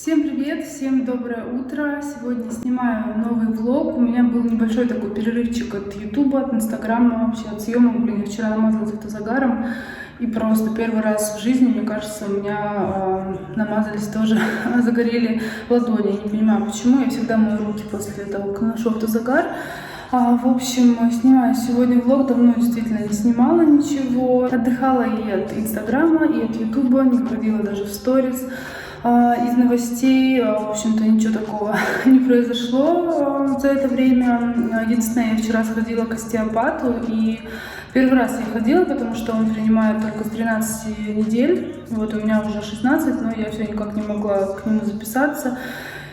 Всем привет, всем доброе утро. Сегодня снимаю новый влог. У меня был небольшой такой перерывчик от Ютуба, от Инстаграма, вообще от съемок. Я вчера намазалась автозагаром. И просто первый раз в жизни, мне кажется, у меня намазались тоже, загорели ладони. Я не понимаю, почему. Я всегда мою руки после того, как наношу автозагар. В общем, снимаю сегодня влог. Давно действительно не снимала ничего. Отдыхала и от Инстаграма, и от Ютуба. Не выходила даже в сторис. Из новостей, в общем-то, ничего такого не произошло за это время. Единственное, я вчера сходила к остеопату, и первый раз я ходила, потому что он принимает только с 13 недель. Вот у меня уже 16, но я все никак не могла к нему записаться.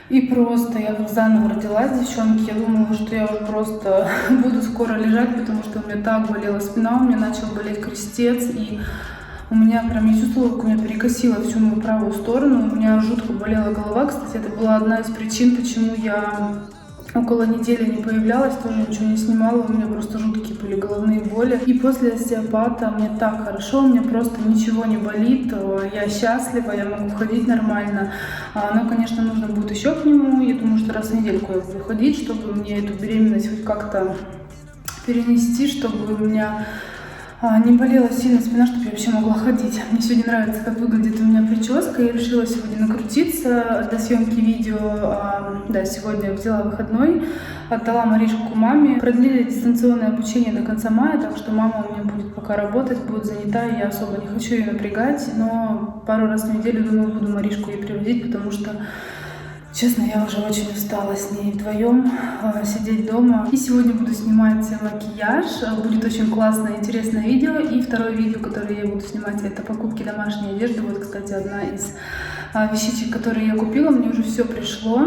И просто я как заново родилась, девчонки. Я думала, что я уже просто буду скоро лежать, потому что у меня так болела спина, у меня начал болеть крестец, и у меня прям, я чувствовала, как у меня перекосило всю мою правую сторону. У меня жутко болела голова. Кстати, это была одна из причин, почему я около недели не появлялась, тоже ничего не снимала. У меня просто жуткие были головные боли. И после остеопата мне так хорошо, у меня просто ничего не болит. Я счастлива, я могу ходить нормально. Но, конечно, нужно будет еще к нему. Я думаю, что раз в недельку я буду ходить, чтобы мне эту беременность хоть как-то перенести, чтобы у меня не болела сильно спина, чтобы я вообще могла ходить. Мне сегодня нравится, как выглядит у меня прическа. Я решила сегодня накрутиться до съемки видео. Да, сегодня взяла выходной, отдала Маришку маме. Продлили дистанционное обучение до конца мая, так что мама у меня будет пока работать, будет занята. Я особо не хочу ее напрягать, но пару раз в неделю, думаю, буду Маришку ей приводить, потому что, честно, я уже очень устала с ней вдвоем сидеть дома. И сегодня буду снимать макияж. Будет очень классное, интересное видео. И второе видео, которое я буду снимать, это покупки домашней одежды. Вот, кстати, одна из вещичек, которые я купила. Мне уже все пришло.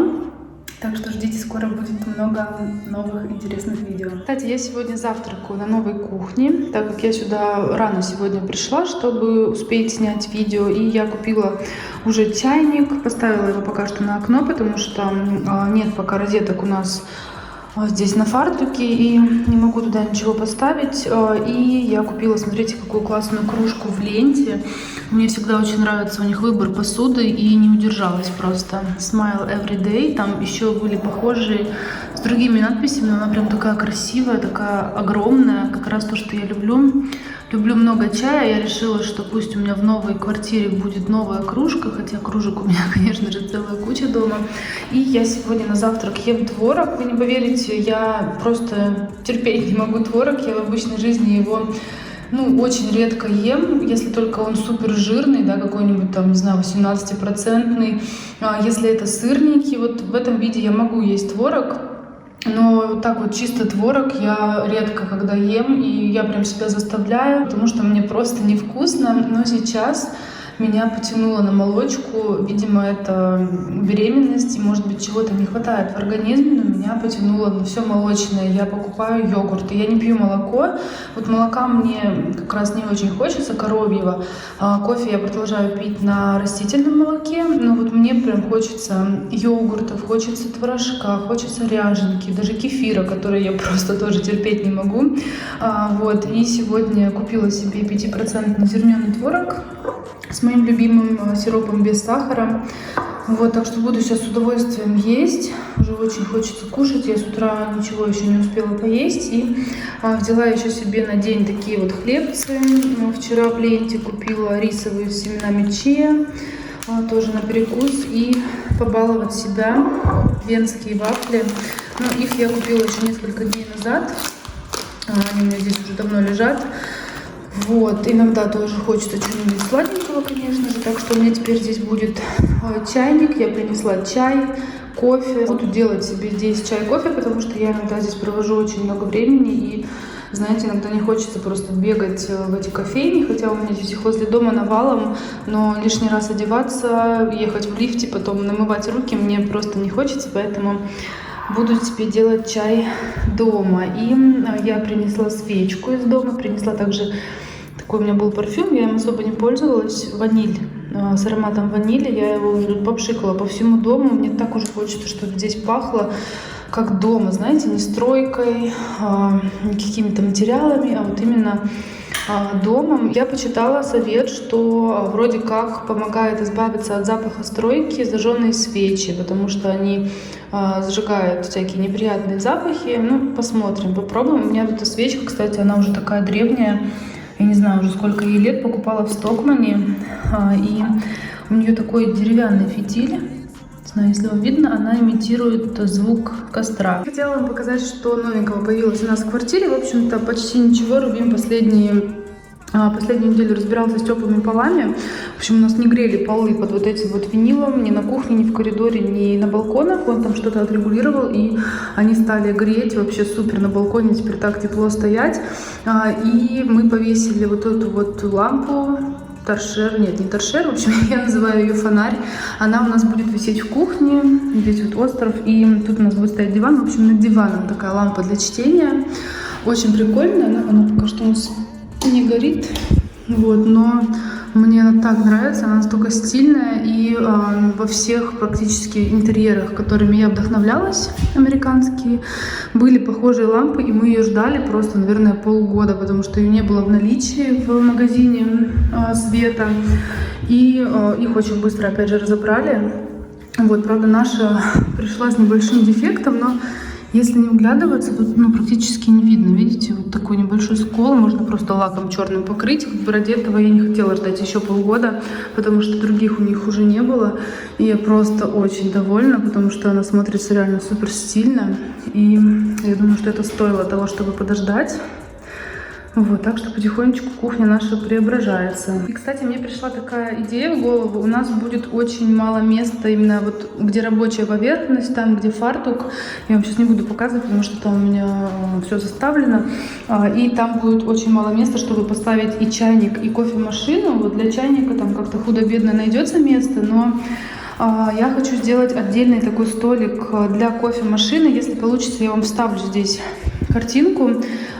Так что ждите, скоро будет много новых интересных видео. Кстати, я сегодня завтракаю на новой кухне, так как я сюда рано сегодня пришла, чтобы успеть снять видео. И я купила уже чайник, поставила его пока что на окно, потому что нет пока розеток у нас здесь на фартуке, и не могу туда ничего поставить. И я купила, смотрите, какую классную кружку в ленте. Мне всегда очень нравится у них выбор посуды, и не удержалась просто. Smile Every Day. Там еще были похожие с другими надписями, но она прям такая красивая, такая огромная, как раз то, что я люблю. Люблю много чая, я решила, что пусть у меня в новой квартире будет новая кружка, хотя кружек у меня, конечно же, целая куча дома. И я сегодня на завтрак ем творог. Вы не поверите, я просто терпеть не могу творог. Я в обычной жизни его, очень редко ем, если только он супер жирный, да, какой-нибудь там, не знаю, 18%. Если это сырники, вот в этом виде я могу есть творог. Но так вот чисто творог я редко когда ем, и я прям себя заставляю, потому что мне просто невкусно. Но сейчас меня потянуло на молочку. Видимо, это беременность, и, может быть, чего-то не хватает в организме, но меня потянуло на все молочное. Я покупаю йогурт, и я не пью молоко. Вот молока мне как раз не очень хочется, коровьего. Кофе я продолжаю пить на растительном молоке, но вот мне прям хочется йогуртов, хочется творожка, хочется ряженки, даже кефира, который я просто тоже терпеть не могу. Вот, и сегодня купила себе 5% зерненый творог с моим любимым сиропом без сахара. Вот, так что буду сейчас с удовольствием есть. Уже очень хочется кушать. Я с утра ничего еще не успела поесть. И взяла еще себе на день такие вот хлебцы. Вчера в ленте купила рисовые с семенами чиа. Тоже на перекус. И побаловать себя. Венские вафли. Но их я купила еще несколько дней назад. Они у меня здесь уже давно лежат. Вот, иногда тоже хочется чего-нибудь сладенького, конечно же, так что у меня теперь здесь будет чайник, я принесла чай, кофе. Буду делать себе здесь чай, кофе, потому что я иногда здесь провожу очень много времени, и, знаете, иногда не хочется просто бегать в эти кофейни, хотя у меня здесь их возле дома навалом, но лишний раз одеваться, ехать в лифте, потом намывать руки мне просто не хочется, поэтому буду себе делать чай дома. И я принесла свечку из дома, принесла также такой у меня был парфюм, я им особо не пользовалась, ваниль, с ароматом ванили. Я его уже попшикала по всему дому. Мне так уже хочется, чтобы здесь пахло как дома, знаете, не стройкой, не какими-то материалами, а вот именно домом. Я почитала совет, что вроде как помогает избавиться от запаха стройки зажженные свечи, потому что они сжигают всякие неприятные запахи. Ну, посмотрим, попробуем. У меня эта свечка, кстати, она уже такая древняя. Я не знаю уже сколько ей лет, покупала в Стокмане. И у нее такой деревянный фитиль. Не знаю, если вам видно, она имитирует звук костра. Хотела вам показать, что новенького появилось у нас в квартире. В общем-то, почти ничего. Рубин последнюю неделю разбирался с теплыми полами. В общем, у нас не грели полы под вот этим вот винилом ни на кухне, ни в коридоре, ни на балконах. Он там что-то отрегулировал, и они стали греть. Вообще супер на балконе, теперь так тепло стоять. И мы повесили вот эту вот лампу. Торшер, нет, не торшер, в общем, я называю ее фонарь. Она у нас будет висеть в кухне, здесь вот остров, и тут у нас будет стоять диван. В общем, над диваном такая лампа для чтения. Очень прикольная, она пока что у нас не горит, вот, но мне она так нравится, она настолько стильная, и во всех практически интерьерах, которыми я вдохновлялась, американские, были похожие лампы, и мы ее ждали просто, наверное, полгода, потому что ее не было в наличии в магазине света, и их очень быстро, опять же, разобрали. Вот, правда, наша пришла с небольшим дефектом, но если не вглядываться, тут практически не видно. Видите, вот такой небольшой скол, можно просто лаком черным покрыть. Ради этого я не хотела ждать еще полгода, потому что других у них уже не было. И я просто очень довольна, потому что она смотрится реально супер стильно. И я думаю, что это стоило того, чтобы подождать. Вот, так что потихонечку кухня наша преображается. И, кстати, мне пришла такая идея в голову. У нас будет очень мало места именно вот где рабочая поверхность, там, где фартук. Я вам сейчас не буду показывать, потому что там у меня все заставлено. И там будет очень мало места, чтобы поставить и чайник, и кофемашину. Вот для чайника там как-то худо-бедно найдется место, но я хочу сделать отдельный такой столик для кофемашины. Если получится, я вам вставлю здесь картинку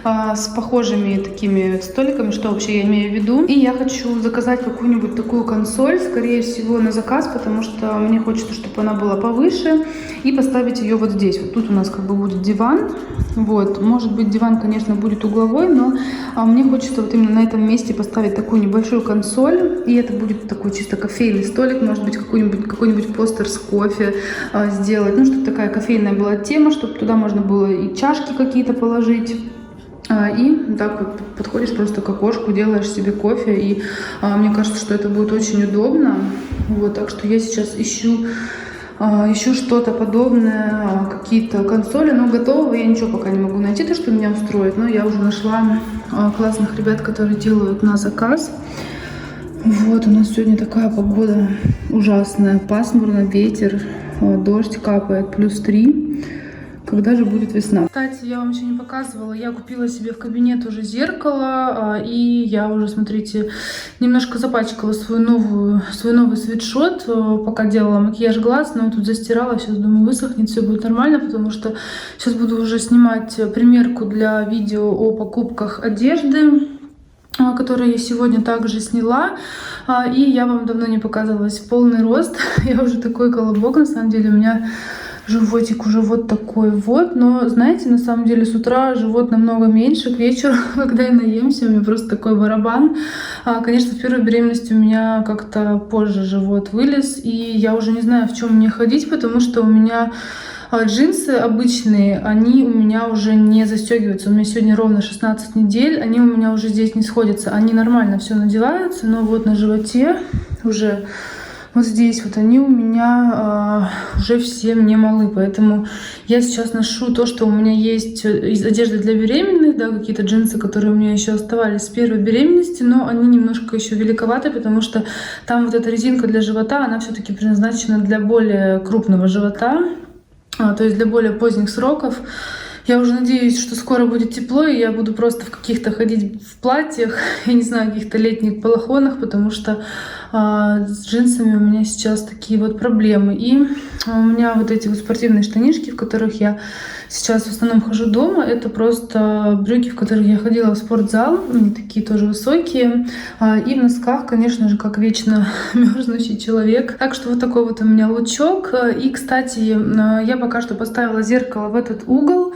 с похожими такими столиками, что вообще я имею в виду. И я хочу заказать какую-нибудь такую консоль, скорее всего, на заказ, потому что мне хочется, чтобы она была повыше, и поставить ее вот здесь. Вот тут у нас как бы будет диван. Вот, может быть, диван, конечно, будет угловой, но мне хочется вот именно на этом месте поставить такую небольшую консоль, и это будет такой чисто кофейный столик, может быть, какой-нибудь постер с кофе сделать, ну, чтобы такая кофейная была тема, чтобы туда можно было и чашки какие-то положить. И так вот подходишь просто к окошку, делаешь себе кофе, и мне кажется, что это будет очень удобно. Вот, так что я сейчас ищу что-то подобное, какие-то консоли, но готового я ничего пока не могу найти, то, что меня устроит, но я уже нашла классных ребят, которые делают на заказ. Вот, у нас сегодня такая погода ужасная, пасмурно, ветер, дождь капает, +3. Когда же будет весна? Кстати, я вам еще не показывала, я купила себе в кабинет уже зеркало, и я уже, смотрите, немножко запачкала свой новый свитшот, пока делала макияж глаз, но тут застирала, сейчас, думаю, высохнет, все будет нормально, потому что сейчас буду уже снимать примерку для видео о покупках одежды, которую я сегодня также сняла, и я вам давно не показывалась в полный рост, я уже такой колобок, на самом деле, у меня животик уже вот такой вот, но, знаете, на самом деле с утра живот намного меньше, к вечеру, когда я наемся, у меня просто такой барабан. Конечно, в первой беременности у меня как-то позже живот вылез, и я уже не знаю, в чем мне ходить, потому что у меня джинсы обычные, они у меня уже не застегиваются. У меня сегодня ровно 16 недель, они у меня уже здесь не сходятся, они нормально все надеваются, но вот на животе уже... Вот здесь вот они у меня уже все мне малы, поэтому я сейчас ношу то, что у меня есть из одежды для беременных, да, какие-то джинсы, которые у меня еще оставались с первой беременности, но они немножко еще великоваты, потому что там вот эта резинка для живота, она все-таки предназначена для более крупного живота, то есть для более поздних сроков. Я уже надеюсь, что скоро будет тепло, и я буду просто в каких-то ходить в платьях, я не знаю, каких-то летних балахонах, потому что с джинсами у меня сейчас такие вот проблемы. И у меня вот эти вот спортивные штанишки, в которых я сейчас в основном хожу дома, это просто брюки, в которых я ходила в спортзал, они такие тоже высокие, и в носках, конечно же, как вечно мерзнущий человек. Так что вот такой вот у меня лучок. И, кстати, я пока что поставила зеркало в этот угол,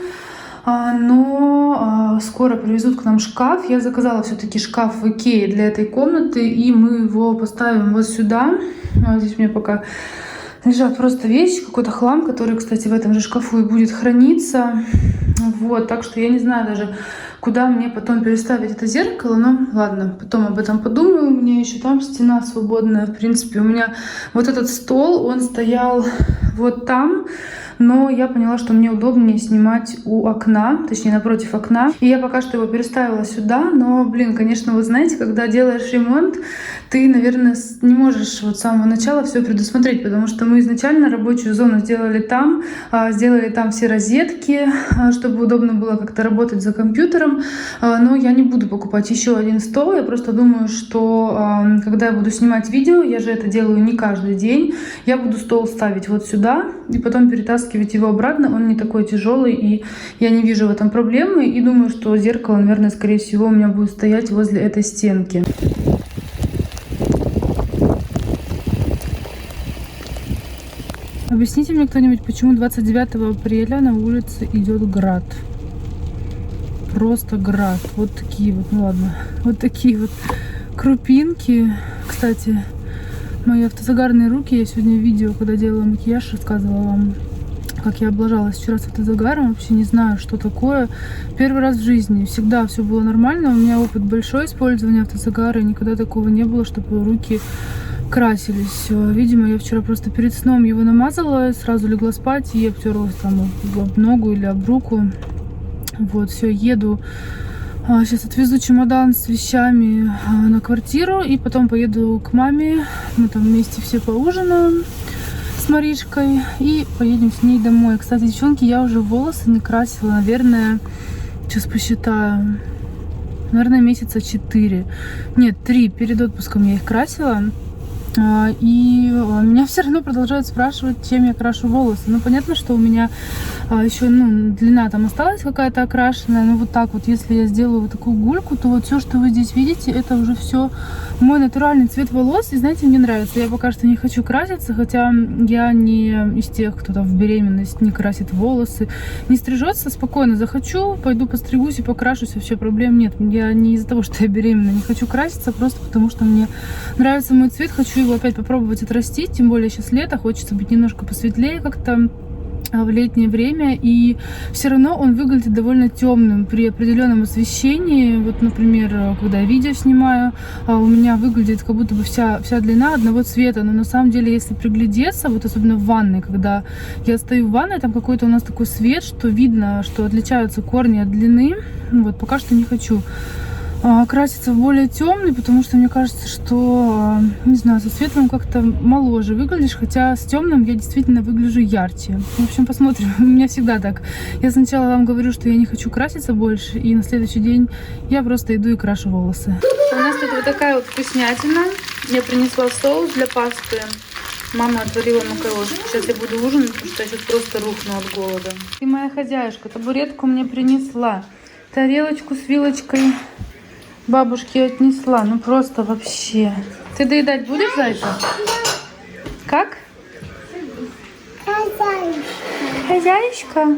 но скоро привезут к нам шкаф. Я заказала все-таки шкаф в Икее для этой комнаты, и мы его поставим вот сюда. Здесь у меня пока лежат просто вещи, какой-то хлам, который, кстати, в этом же шкафу и будет храниться. Вот, так что я не знаю даже, куда мне потом переставить это зеркало, но ладно, потом об этом подумаю. У меня еще там стена свободная, в принципе. У меня вот этот стол, он стоял вот там, но я поняла, что мне удобнее снимать у окна, точнее, напротив окна. И я пока что его переставила сюда, но, блин, конечно, вы знаете, когда делаешь ремонт, ты, наверное, не можешь вот с самого начала все предусмотреть, потому что мы изначально рабочую зону сделали там все розетки, чтобы удобно было как-то работать за компьютером, но я не буду покупать еще один стол, я просто думаю, что когда я буду снимать видео, я же это делаю не каждый день, я буду стол ставить вот сюда и потом перетаскивать его обратно, он не такой тяжелый, и я не вижу в этом проблемы, и думаю, что зеркало, наверное, скорее всего, у меня будет стоять возле этой стенки. Объясните мне кто-нибудь, почему 29 апреля на улице идет град? Просто град. Вот такие вот, ну ладно, вот такие вот крупинки. Кстати, мои автозагарные руки, я сегодня видео, когда делала макияж, рассказывала вам, как я облажалась вчера с автозагаром. Вообще не знаю, что такое. Первый раз в жизни. Всегда все было нормально. У меня опыт большой использования автозагара. И никогда такого не было, чтобы руки красились. Видимо, я вчера просто перед сном его намазала, сразу легла спать и обтерлась там об ногу или об руку. Вот, все, еду. Сейчас отвезу чемодан с вещами на квартиру и потом поеду к маме. Мы там вместе все поужинаем с Маришкой и поедем с ней домой. Кстати, девчонки, я уже волосы не красила, наверное, сейчас посчитаю, наверное, месяца 4. Нет, 3. Перед отпуском я их красила. И меня все равно продолжают спрашивать, чем я крашу волосы. Ну, понятно, что у меня еще, длина там осталась какая-то окрашенная. Но вот так вот, если я сделаю вот такую гульку, то вот все, что вы здесь видите, это уже все мой натуральный цвет волос. И знаете, мне нравится. Я пока что не хочу краситься, хотя я не из тех, кто там в беременность не красит волосы, не стрижется. Спокойно захочу, пойду постригусь и покрашусь, вообще проблем нет. Я не из-за того, что я беременна, не хочу краситься, просто потому что мне нравится мой цвет, хочу его опять попробовать отрастить, тем более сейчас лето, хочется быть немножко посветлее как-то в летнее время, и все равно он выглядит довольно темным при определенном освещении. Вот, например, когда я видео снимаю, у меня выглядит как будто бы вся длина одного цвета, но на самом деле, если приглядеться, вот особенно в ванной, когда я стою в ванной, там какой-то у нас такой свет, что видно, что отличаются корни от длины. Вот, пока что не хочу краситься в более темный, потому что мне кажется, что, не знаю, со светлым как-то моложе выглядишь, хотя с темным я действительно выгляжу ярче. В общем, посмотрим. У меня всегда так. Я сначала вам говорю, что я не хочу краситься больше, и на следующий день я просто иду и крашу волосы. У нас тут вот такая вот вкуснятина. Я принесла соус для пасты. Мама отварила макарошки. Сейчас я буду ужинать, потому что я сейчас просто рухну от голода. Ты моя хозяюшка, табуретку мне принесла. Тарелочку с вилочкой бабушке отнесла. Ну просто вообще. Ты доедать будешь, зайка? Как? Хозяюшка.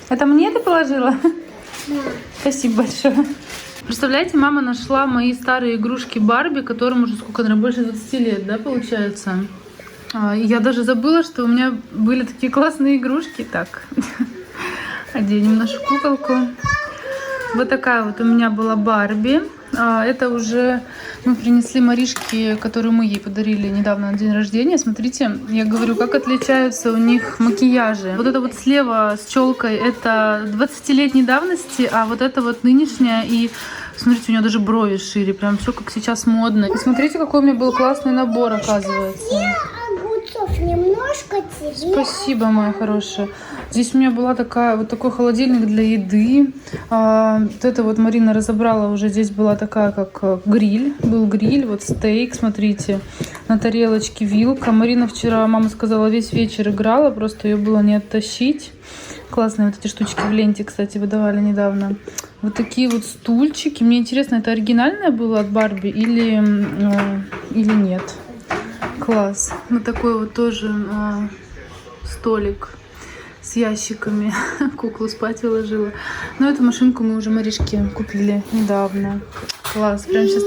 Это мне ты положила? Да. Спасибо большое. Представляете, мама нашла мои старые игрушки Барби, которым уже сколько, наверное, больше 20 лет, да, получается? И я даже забыла, что у меня были такие классные игрушки. Так, оденем нашу куколку. Вот такая вот у меня была Барби. Это уже мы принесли Маришке, которую мы ей подарили недавно на день рождения. Смотрите, я говорю, как отличаются у них макияжи. Вот это вот слева с челкой, это 20-летней давности, а вот это вот нынешняя. И смотрите, у нее даже брови шире, прям все как сейчас модно. И смотрите, какой у меня был классный набор, оказывается. Немножко тебе. Спасибо, моя хорошая. Здесь у меня была вот такой холодильник для еды. Вот это вот Марина разобрала уже. Здесь была такая, как гриль. Был гриль, вот стейк, смотрите. На тарелочке вилка. Марина вчера, мама сказала, весь вечер играла. Просто ее было не оттащить. Классные вот эти штучки в ленте, кстати, выдавали недавно. Вот такие вот стульчики. Мне интересно, это оригинальное было от Барби или нет? Класс. Вот такой вот тоже столик. с ящиками. Куклу спать выложила. Но эту машинку мы уже Маришке купили недавно. Класс. Прям сейчас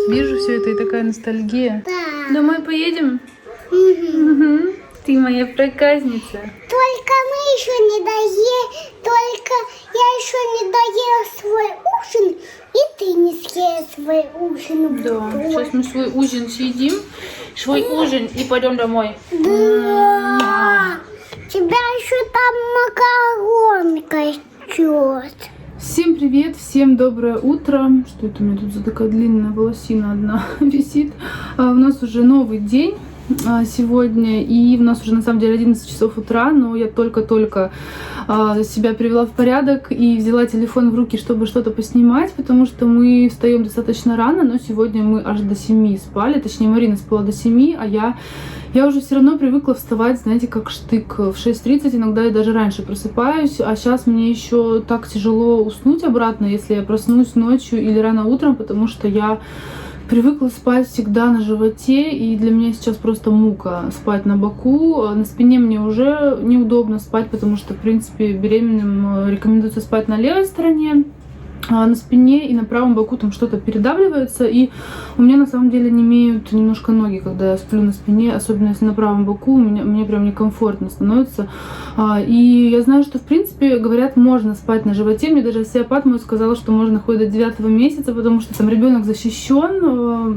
вижу все это и такая ностальгия. Да. Домой поедем? Угу. Ты моя проказница. Только мы еще не доели, только я еще не доела свой ужин, и ты не съела свой ужин. Да, сейчас мы свой ужин съедим, свой ужин и пойдем домой. Да. Тебя еще там макаронка ждет. Всем привет, всем доброе утро. Что это у меня тут за такая длинная волосина одна висит? У нас уже новый день сегодня, и у нас уже на самом деле 11 часов утра, но я только-только себя привела в порядок и взяла телефон в руки, чтобы что-то поснимать, потому что мы встаем достаточно рано, но сегодня мы аж до 7 спали, точнее Марина спала до 7, а я уже все равно привыкла вставать, знаете, как штык в 6:30, иногда я даже раньше просыпаюсь, а сейчас мне еще так тяжело уснуть обратно, если я проснусь ночью или рано утром, потому что я привыкла спать всегда на животе, и для меня сейчас просто мука спать на боку. На спине мне уже неудобно спать, потому что, в принципе, беременным рекомендуется спать на левой стороне. А на спине и на правом боку там что-то передавливается, и у меня на самом деле немеют немножко ноги, когда я сплю на спине, особенно если на правом боку, мне прям некомфортно становится. И я знаю, что в принципе, говорят, можно спать на животе. Мне даже остеопат мой сказала, что можно хоть до 9 месяца, потому что там ребенок защищен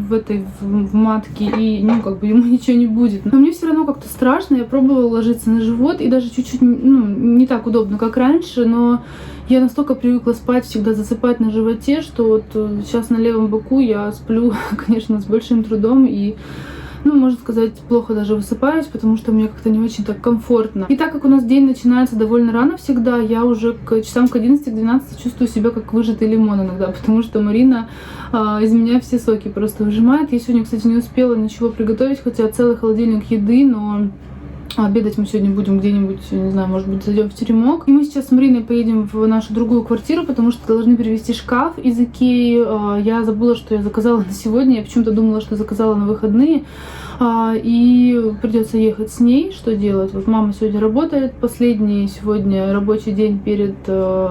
в матке, и как бы ему ничего не будет. Но мне все равно как-то страшно. Я пробовала ложиться на живот, и даже чуть-чуть не так удобно, как раньше, но я настолько привыкла спать, всегда засыпать на животе, что вот сейчас на левом боку я сплю, конечно, с большим трудом и, можно сказать, плохо даже высыпаюсь, потому что мне как-то не очень так комфортно. И так как у нас день начинается довольно рано всегда, я уже к часам к 11-12 чувствую себя как выжатый лимон иногда, потому что Марина из меня все соки просто выжимает. Я сегодня, кстати, не успела ничего приготовить, хотя целый холодильник еды, но обедать мы сегодня будем где-нибудь, не знаю, может быть, зайдем в теремок. И мы сейчас с Мариной поедем в нашу другую квартиру, потому что должны привезти шкаф из Икеи. Я забыла, что я заказала на сегодня. Я почему-то думала, что заказала на выходные. И придется ехать с ней. Что делать? Вот мама сегодня работает. Последний сегодня рабочий день перед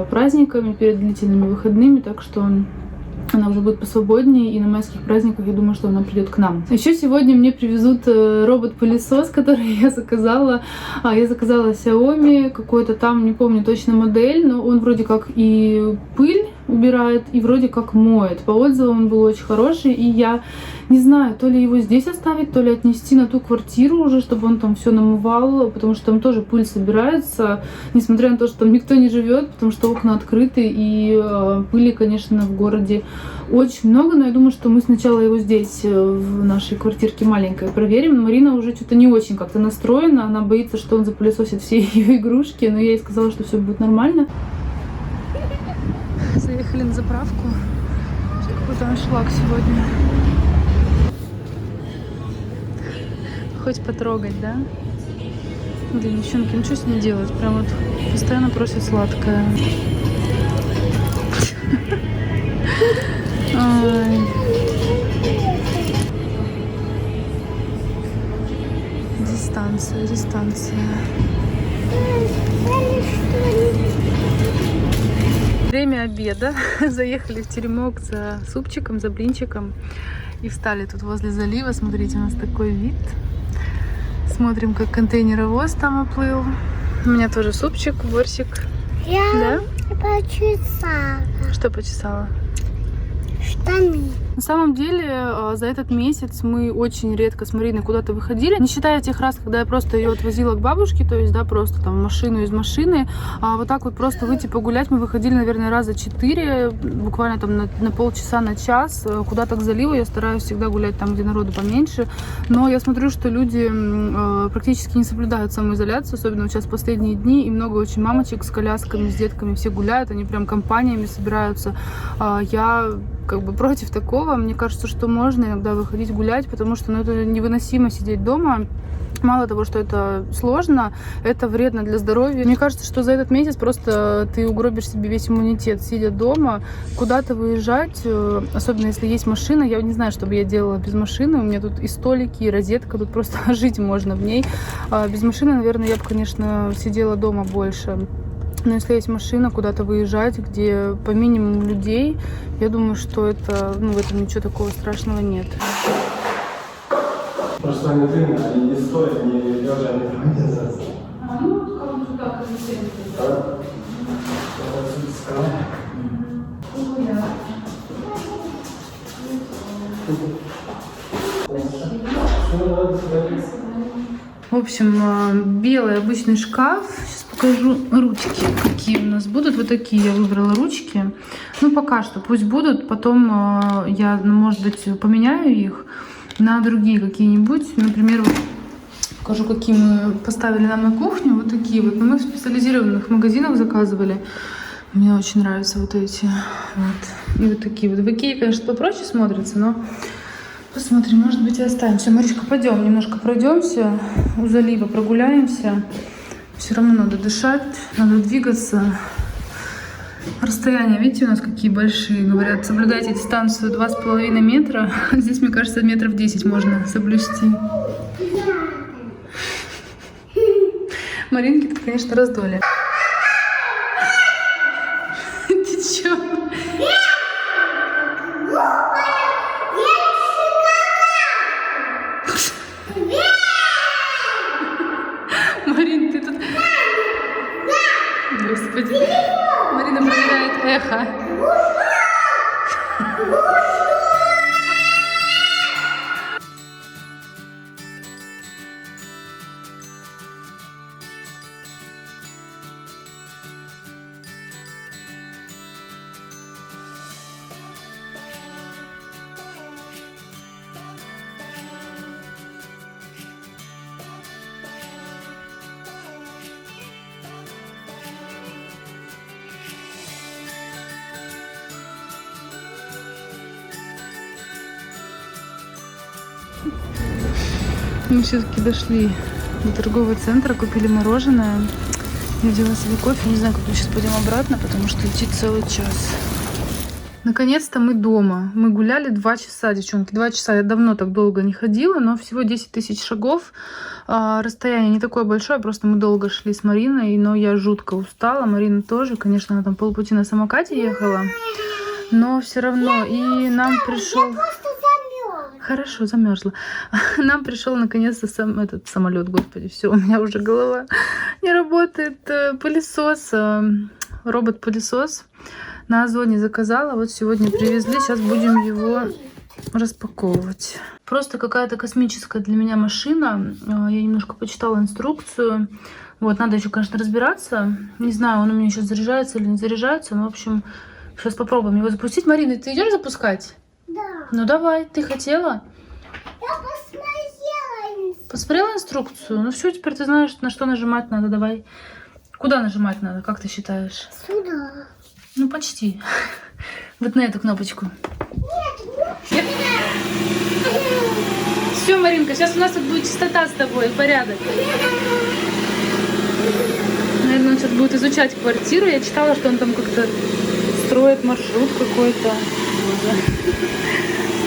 праздниками, перед длительными выходными. Так что она уже будет посвободнее, и на майских праздниках я думаю, что она придет к нам. Еще сегодня мне привезут робот-пылесос, который я заказала. Я заказала Xiaomi, какой-то там, не помню точно модель, но он вроде как и пыль убирает, и вроде как моет. По отзывам он был очень хороший, и я не знаю, то ли его здесь оставить, то ли отнести на ту квартиру уже, чтобы он там все намывал, потому что там тоже пыль собирается, несмотря на то, что там никто не живет, потому что окна открыты, и пыли, конечно, в городе очень много, но я думаю, что мы сначала его здесь, в нашей квартирке маленькой, проверим. Марина уже что-то не очень как-то настроена, она боится, что он запылесосит все ее игрушки, но я ей сказала, что все будет нормально. Заехали на заправку. Какой-то аншлаг сегодня. Хоть потрогать, да? Блин, девчонки, ну что с ней делать? Прям вот постоянно просят сладкое. Дистанция. Время обеда. Заехали в теремок за супчиком, за блинчиком. И встали тут возле залива. Смотрите, у нас такой вид. Смотрим, как контейнеровоз там оплыл. У меня тоже супчик, борщик. Я почесала. Что почесала? Штаны. На самом деле, за этот месяц мы очень редко с Мариной куда-то выходили. Не считая тех раз, когда я просто ее отвозила к бабушке, то есть, да, просто там машину из машины. А вот так вот просто выйти погулять мы выходили, наверное, раза 4, буквально там на полчаса, на час. Куда-то к заливу я стараюсь всегда гулять там, где народу поменьше. Но я смотрю, что люди практически не соблюдают самоизоляцию, особенно сейчас в последние дни. И много очень мамочек с колясками, с детками, все гуляют, они прям компаниями собираются. Я как бы против такого. Мне кажется, что можно иногда выходить гулять, потому что ну, это невыносимо сидеть дома. Мало того, что это сложно, это вредно для здоровья. Мне кажется, что за этот месяц просто ты угробишь себе весь иммунитет, сидя дома. Куда-то выезжать, особенно если есть машина. Я не знаю, что бы я делала без машины. У меня тут и столики, и розетка, тут просто жить можно в ней. Без машины, наверное, я бы, конечно, сидела дома больше. Но если есть машина, куда-то выезжать, где по минимуму людей, я думаю, что это, ну, в этом ничего такого страшного нет. Просто они длинные, они не стоят, не лежа, они пронизываются. Ну, как бы туда, Да? В общем, белый обычный шкаф. Сейчас покажу ручки, какие у нас будут. Вот такие я выбрала ручки. Ну, пока что пусть будут. Потом я, может быть, поменяю их на другие какие-нибудь. Например, вот покажу, какие мы поставили нам на кухню. Вот такие вот. Но мы в специализированных магазинах заказывали. Мне очень нравятся вот эти. Вот. И вот такие вот. В Икее, конечно, попроще смотрятся, но посмотрим, может быть, и останемся. Маришка, пойдем, немножко пройдемся. У залива прогуляемся. Все равно надо дышать, надо двигаться. Расстояния, видите, у нас какие большие. Говорят, соблюдайте дистанцию 2,5 метра. Здесь, мне кажется, метров 10 можно соблюсти. Маринки тут, конечно, раздолье. Ты чё? Марин, ты тут... Господи. Марина проверяет эхо. Мы все-таки дошли до торгового центра, купили мороженое. Я взяла себе кофе. Не знаю, как мы сейчас пойдем обратно, потому что идти целый час. Наконец-то мы дома. Мы гуляли 2 часа, девчонки. 2 часа. Я давно так долго не ходила, но всего 10 тысяч шагов. Расстояние не такое большое, просто мы долго шли с Мариной, но я жутко устала. Марина тоже. Конечно, она там полпути на самокате ехала. Но все равно. И нам пришел... Хорошо, замерзла. Нам пришел наконец-то сам этот самолет, господи, все, у меня уже голова не работает. Пылесос, робот-пылесос на Озоне заказала. Вот сегодня привезли, сейчас будем его распаковывать. Просто какая-то космическая для меня машина. Я немножко почитала инструкцию. Вот, надо еще, конечно, разбираться. Не знаю, он у меня сейчас заряжается или не заряжается. Но, в общем, сейчас попробуем его запустить. Марина, ты идешь запускать? Да. Ну давай, ты хотела? Я посмотрела. Посмотрела инструкцию? Ну все, теперь ты знаешь, на что нажимать надо. Давай. Куда нажимать надо, как ты считаешь? Сюда. Ну почти. Вот на эту кнопочку. Нет. Все, Маринка, сейчас у нас тут будет чистота с тобой, порядок. Наверное, он сейчас будет изучать квартиру. Я читала, что он там как-то строит маршрут какой-то.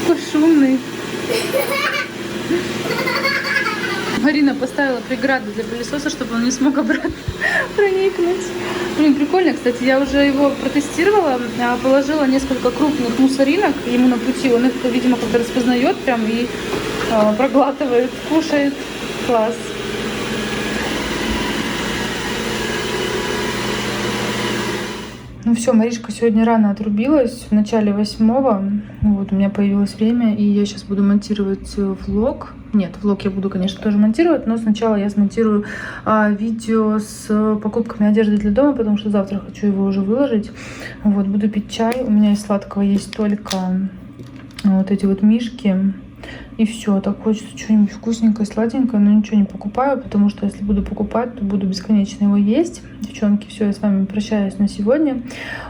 Такой шумный. Марина поставила преграду для пылесоса, чтобы он не смог обратно проникнуть. Блин, прикольно, кстати, я уже его протестировала, положила несколько крупных мусоринок ему на пути. Он их, видимо, как-то распознает прям и проглатывает, кушает. Класс. Ну все, Маришка сегодня рано отрубилась, в начале 8-го. Вот, у меня появилось время, и я сейчас буду монтировать влог. Нет, влог я буду, конечно, тоже монтировать, но сначала я смонтирую видео с покупками одежды для дома, потому что завтра хочу его уже выложить. Вот, буду пить чай. У меня из сладкого есть только вот эти вот мишки. И все, так хочется что-нибудь вкусненькое, сладенькое, но ничего не покупаю, потому что если буду покупать, то буду бесконечно его есть. Девчонки, все, я с вами прощаюсь на сегодня.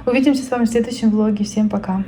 Увидимся с вами в следующем влоге. Всем пока!